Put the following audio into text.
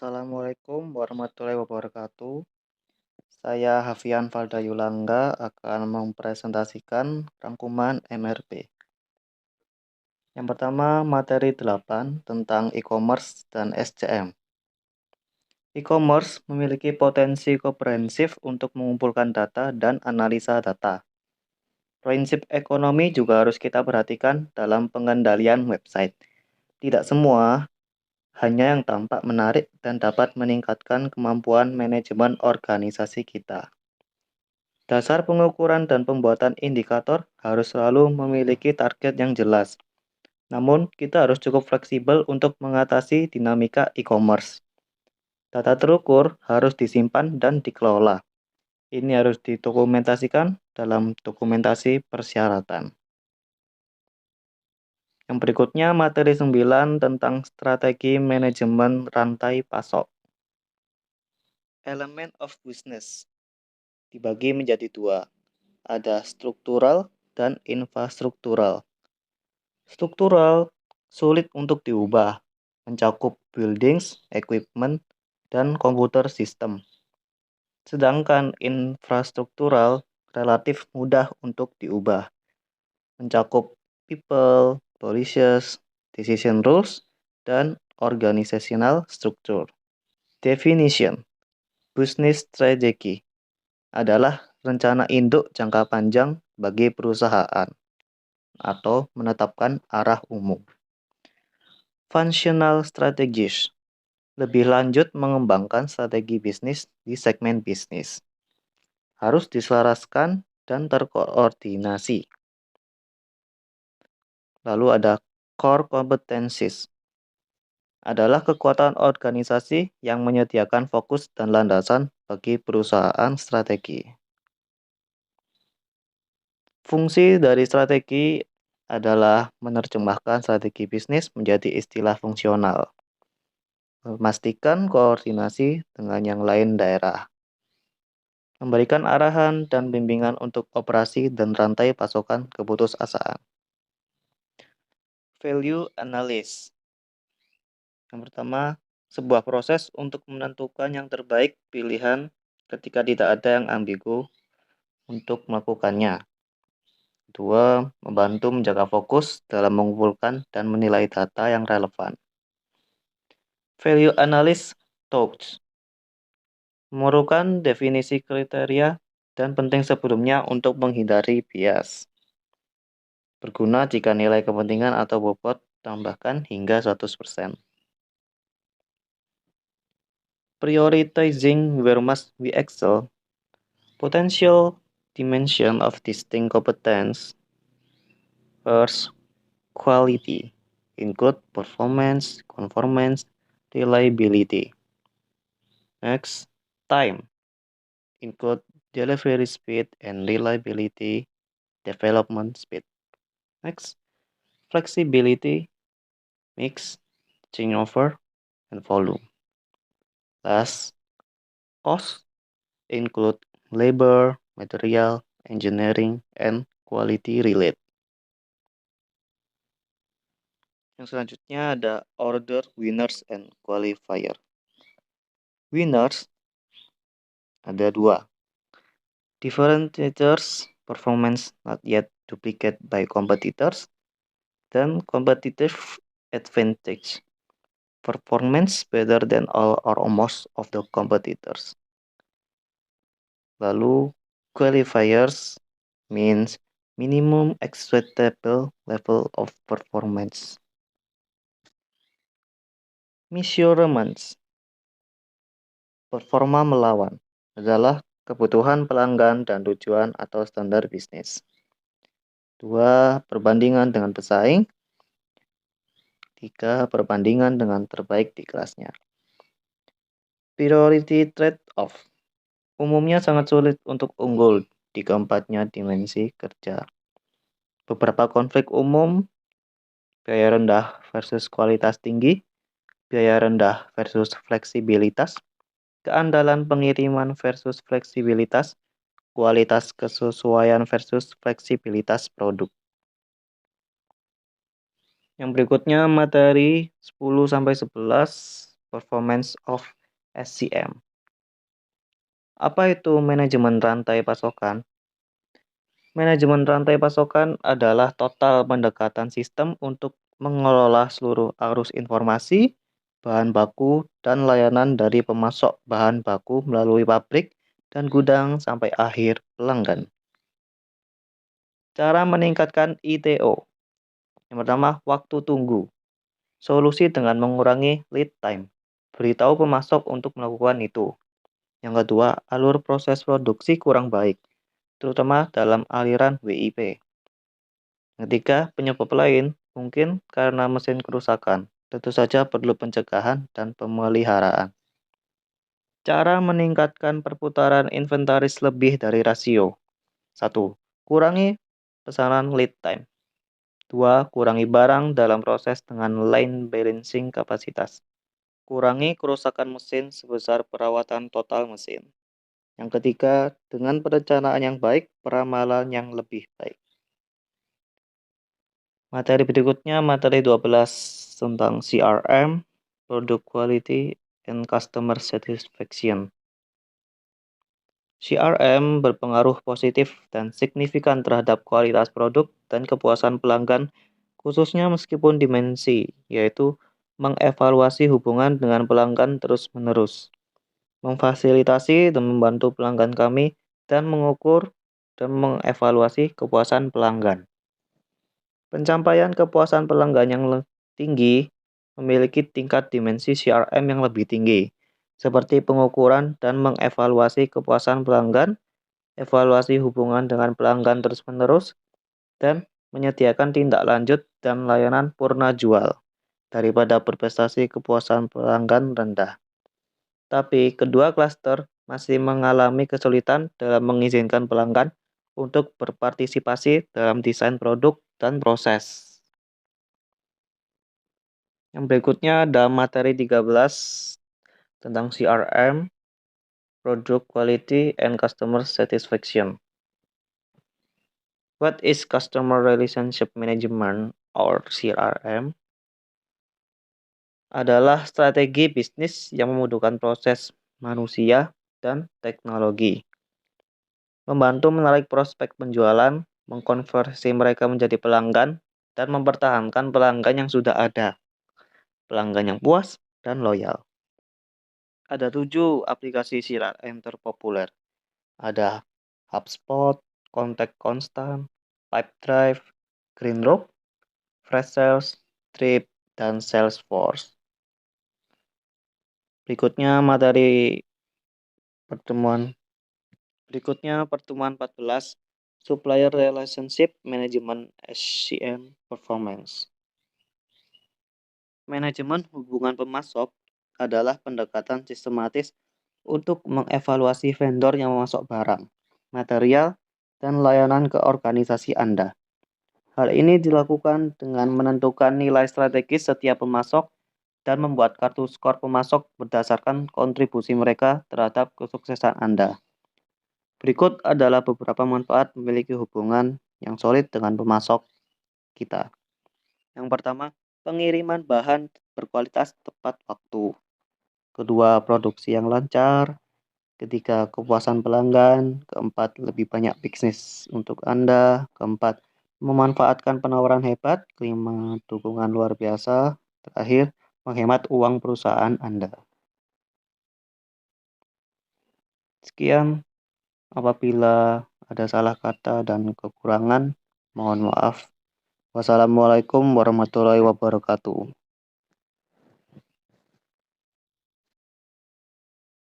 Assalamualaikum warahmatullahi wabarakatuh. Saya Hafian Faldayulangga akan mempresentasikan rangkuman MRP. Yang pertama, materi 8 tentang e-commerce dan SCM. E-commerce memiliki potensi komprehensif untuk mengumpulkan data dan analisa data. Prinsip ekonomi juga harus kita perhatikan dalam pengendalian website. Tidak semua hanya yang tampak menarik dan dapat meningkatkan kemampuan manajemen organisasi kita. Dasar pengukuran dan pembuatan indikator harus selalu memiliki target yang jelas. Namun, kita harus cukup fleksibel untuk mengatasi dinamika e-commerce. Data terukur harus disimpan dan dikelola. Ini harus didokumentasikan dalam dokumentasi persyaratan. Yang berikutnya materi 9 tentang strategi manajemen rantai pasok. Elemen of business dibagi menjadi dua, ada struktural dan infrastruktural. Struktural sulit untuk diubah, mencakup buildings, equipment, dan komputer system. Sedangkan infrastruktural relatif mudah untuk diubah, mencakup people, policies, decision rules, dan organizational structure. Definition: business strategy adalah rencana induk jangka panjang bagi perusahaan atau menetapkan arah umum. Functional strategies lebih lanjut mengembangkan strategi bisnis di segmen bisnis. Harus diselaraskan dan terkoordinasi. Lalu ada core competencies. Adalah kekuatan organisasi yang menyediakan fokus dan landasan bagi perusahaan strategi. Fungsi dari strategi adalah menerjemahkan strategi bisnis menjadi istilah fungsional, memastikan koordinasi dengan yang lain daerah, memberikan arahan dan bimbingan untuk operasi dan rantai pasokan keputusasaan. Value analysis. Yang pertama, sebuah proses untuk menentukan yang terbaik pilihan ketika tidak ada yang ambigu untuk melakukannya. Kedua, membantu menjaga fokus dalam mengumpulkan dan menilai data yang relevan. Value analysis talks memerlukan definisi kriteria dan penting sebelumnya untuk menghindari bias. Berguna jika nilai kepentingan atau bobot tambahkan hingga 100%. Prioritizing where must we excel. Potential dimension of distinct competence. First, quality include performance, conformance, reliability. Next, time include delivery speed and reliability, development speed. Next, flexibility, mix, changeover, and volume. Last, cost include labor, material, engineering, and quality relate. Yang selanjutnya ada order winners and qualifier. Winners ada dua. Differentiators, performance not yet duplicated by competitors, dan competitive advantage, performance better than all or most of the competitors. Lalu qualifiers means minimum acceptable level of performance. Measurements, performa melawan, adalah kebutuhan pelanggan dan tujuan atau standar bisnis. Dua, perbandingan dengan pesaing. Tiga, perbandingan dengan terbaik di kelasnya. Priority trade-off umumnya sangat sulit untuk unggul di keempatnya dimensi kerja. Beberapa konflik umum, biaya rendah versus kualitas tinggi, biaya rendah versus fleksibilitas, keandalan pengiriman versus fleksibilitas, kualitas kesesuaian versus fleksibilitas produk. Yang berikutnya materi 10-11 Performance of SCM. Apa itu manajemen rantai pasokan? Manajemen rantai pasokan adalah total pendekatan sistem untuk mengelola seluruh arus informasi, bahan baku, dan layanan dari pemasok bahan baku melalui pabrik dan gudang sampai akhir pelanggan. Cara meningkatkan ITO. Yang pertama, waktu tunggu. Solusi dengan mengurangi lead time. Beritahu pemasok untuk melakukan itu. Yang kedua, alur proses produksi kurang baik, terutama dalam aliran WIP. Ketiga, penyebab lain mungkin karena mesin kerusakan. Tentu saja perlu pencegahan dan pemeliharaan. Cara meningkatkan perputaran inventaris lebih dari rasio. 1. Kurangi pesanan lead time. 2. Kurangi barang dalam proses dengan line balancing kapasitas. Kurangi kerusakan mesin sebesar perawatan total mesin. Yang ketiga, dengan perencanaan yang baik, peramalan yang lebih baik. Materi berikutnya, materi 12 tentang CRM, Product Quality and Customer Satisfaction. CRM berpengaruh positif dan signifikan terhadap kualitas produk dan kepuasan pelanggan, khususnya meskipun dimensi, yaitu mengevaluasi hubungan dengan pelanggan terus-menerus, memfasilitasi dan membantu pelanggan kami, dan mengukur dan mengevaluasi kepuasan pelanggan. Pencapaian kepuasan pelanggan yang tinggi memiliki tingkat dimensi CRM yang lebih tinggi, seperti pengukuran dan mengevaluasi kepuasan pelanggan, evaluasi hubungan dengan pelanggan terus-menerus, dan menyediakan tindak lanjut dan layanan purna jual, daripada berprestasi kepuasan pelanggan rendah. Tapi kedua klaster masih mengalami kesulitan dalam mengizinkan pelanggan untuk berpartisipasi dalam desain produk dan proses. Yang berikutnya ada materi 13 tentang CRM, Product Quality and Customer Satisfaction. What is Customer Relationship Management or CRM? Adalah strategi bisnis yang memudahkan proses manusia dan teknologi. Membantu menarik prospek penjualan, mengkonversi mereka menjadi pelanggan, dan mempertahankan pelanggan yang sudah ada. Pelanggan yang puas dan loyal. Ada 7 aplikasi CRM terpopuler. Ada HubSpot, Contact Constant, Pipedrive, Greenrope, Freshsales, Trip, dan Salesforce. Berikutnya pertemuan 14, Supplier Relationship Management SCM Performance. Manajemen hubungan pemasok adalah pendekatan sistematis untuk mengevaluasi vendor yang memasok barang, material, dan layanan ke organisasi Anda. Hal ini dilakukan dengan menentukan nilai strategis setiap pemasok dan membuat kartu skor pemasok berdasarkan kontribusi mereka terhadap kesuksesan Anda. Berikut adalah beberapa manfaat memiliki hubungan yang solid dengan pemasok kita. Yang pertama, pengiriman bahan berkualitas tepat waktu. Kedua, produksi yang lancar. Ketiga, kepuasan pelanggan. Keempat, lebih banyak bisnis untuk Anda. Keempat, memanfaatkan penawaran hebat. Kelima, dukungan luar biasa. Terakhir, menghemat uang perusahaan Anda. Sekian, apabila ada salah kata dan kekurangan, mohon maaf. Wassalamualaikum warahmatullahi wabarakatuh.